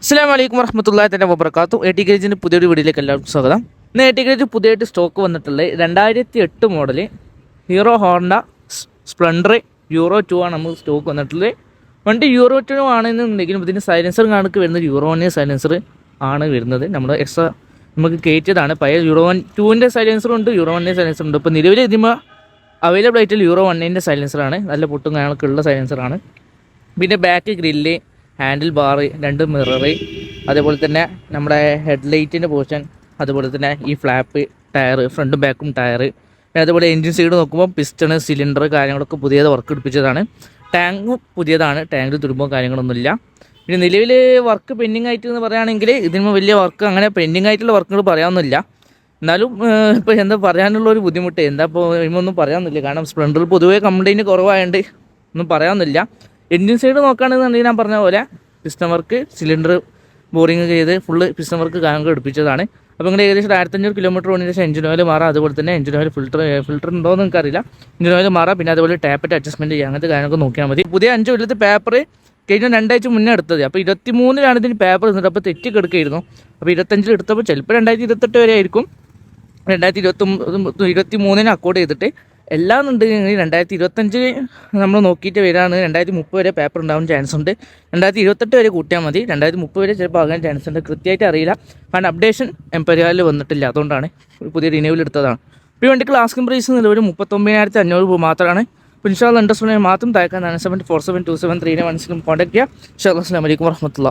അസ്സലാമു അലൈക്കും വറഹ്മത്തുള്ളാഹി വബറകാതുഹു. എ.ടി. ഗാരേജിൻ്റെ പുതിയൊരു വീഡിയോയിലേക്ക് എല്ലാവർക്കും സ്വാഗതം. ഇന്ന് എ.ടി. ഗാരേജ് പുതിയതായിട്ട് സ്റ്റോക്ക് വന്നിട്ടുള്ളത് 2008 model Hero Honda Splendor Euro 2 ആണ് നമുക്ക് സ്റ്റോക്ക് വന്നിട്ടുള്ളത്. വണ്ടി യൂറോ 2 ആണെന്നുണ്ടെങ്കിലും ഇതിന് സൈലൻസർ കണക്ക് വരുന്നത് യൂറോ 1 സൈലൻസർ ആണ് വരുന്നത്. നമ്മൾ എക്സ്ട്രാ നമുക്ക് കയറ്റിയതാണ്. പഴയ യൂറോ 2ൻ്റെ സൈലൻസറും ഉണ്ട്, യൂറോ 1 സൈലൻസർ ഉണ്ട്. ഇപ്പോൾ നിലവിൽ ഇതിന് അവൈലബിൾ ആയിട്ടുള്ള യൂറോ 1 സൈലൻസറാണ്. നല്ല പൊട്ടും കാര്യങ്ങളൊക്കെ സൈലൻസറാണ്. പിന്നെ back grill, handle bar, 2 mirror, അതേപോലെ തന്നെ നമ്മുടെ ഹെഡ്ലൈറ്റിൻ്റെ പോർഷൻ, അതുപോലെ തന്നെ ഈ ഫ്ലാപ്പ് ടയർ, ഫ്രണ്ടും ബാക്കും ടയർ, പിന്നെ അതുപോലെ എൻജിൻ സൈഡ് നോക്കുമ്പോൾ പിസ്റ്റണ്, സിലിണ്ടർ കാര്യങ്ങളൊക്കെ പുതിയത് വർക്ക് എടുപ്പിച്ചതാണ്. ടാങ്കും പുതിയതാണ്, ടാങ്കിൽ തുരുമ്പോ കാര്യങ്ങളൊന്നുമില്ല. പിന്നെ നിലവിൽ വർക്ക് പെൻഡിങ് ആയിട്ട് എന്ന് പറയുകയാണെങ്കിൽ ഇതിന് വലിയ വർക്ക് അങ്ങനെ പെൻഡിങ് ആയിട്ടുള്ള വർക്കുകൾ പറയാമെന്നില്ല. എന്നാലും ഇപ്പോൾ എന്താ പറയാനുള്ളൊരു ബുദ്ധിമുട്ട്, എന്താ ഇപ്പോൾ ഒന്നും പറയാമെന്നില്ല. കാരണം സ്പ്ലെൻഡറിൽ പൊതുവേ കംപ്ലൈൻറ്റ് കുറവായതുകൊണ്ട് ഒന്നും പറയാമെന്നില്ല. എൻജിൻ സൈഡ് നോക്കുകയാണെന്നുണ്ടെങ്കിൽ ഞാൻ പറഞ്ഞ പോലെ പിസ്റ്റൺ വർക്ക്, സിലിണ്ടർ ബോറിങ് ചെയ്ത് ഫുള്ള് പിസ്റ്റൺ വർക്ക് കാര്യങ്ങൾ എടുപ്പിച്ചതാണ്. അപ്പോൾ നിങ്ങൾ ഏകദേശം 1500 കിലോമീറ്റർ ഓടിന് ശേഷം എഞ്ചിൻ ഓയിൽ മാറാം. അതുപോലെ തന്നെ എഞ്ചിൻ ഓയിൽ ഫിൽറ്റർ ഉണ്ടോ എന്ന് എനിക്കറിയില്ല. എഞ്ചിൻ ഓയിൽ മാറാം. പിന്നെ അതുപോലെ ടാപ്പറ്റ് അഡ്ജസ്റ്റ്മെൻറ്റ് ചെയ്യുക, അങ്ങനത്തെ കാര്യങ്ങളൊക്കെ നോക്കിയാൽ മതി. പുതിയ 5 കൊല്ലത്തെ പേപ്പർ കഴിഞ്ഞ 2 ആഴ്ച മുന്നേ എടുത്തത്. അപ്പോൾ 23-ലാണ് ഇതിന് പേപ്പർ നിന്നിട്ട്. അപ്പോൾ തെറ്റി കിടക്കുകയായിരുന്നു. അപ്പോൾ 25 എടുത്തപ്പോൾ ചിലപ്പോൾ 2028 വരെ ആയിരിക്കും. 2023 അക്കോർഡ് ചെയ്തിട്ട് എല്ലാം ഉണ്ടെങ്കിൽ 2025 നമ്മൾ നോക്കിയിട്ട് വരികയാണ്. 2030 വരെ പേപ്പർ ഉണ്ടാവാൻ ചാൻസ് ഉണ്ട്. 2028 വരെ കൂട്ടിയാൽ മതി. 2030 വരെ ചിലപ്പോൾ ആകാൻ ചാൻസ് ഉണ്ട്. കൃത്യമായിട്ട് അറിയില്ല, കാരണം അപ്ഡേഷൻ എംപരിയാലിൽ വന്നിട്ടില്ല. അതുകൊണ്ടാണ് പുതിയ റിന്യൂവൽ എടുത്തതാണ്. ഇപ്പോൾ ഈ വണ്ടിക്ക് ആസ്കിംഗ് പ്രൈസ് നിലവിൽ 39,500 രൂപ മാത്രമാണ്. അപ്പോൾ ഇൻഷാ അല്ലാഹ് ഇൻട്രസ്റ്റ് മാത്രം താഴെ 9747273916 കോൺടാക്ട് ചെയ്യുക. ഇൻഷാ അല്ലാഹ്. അസ്സലാമു അലൈക്കും വറഹ്മത്തുള്ളാഹി.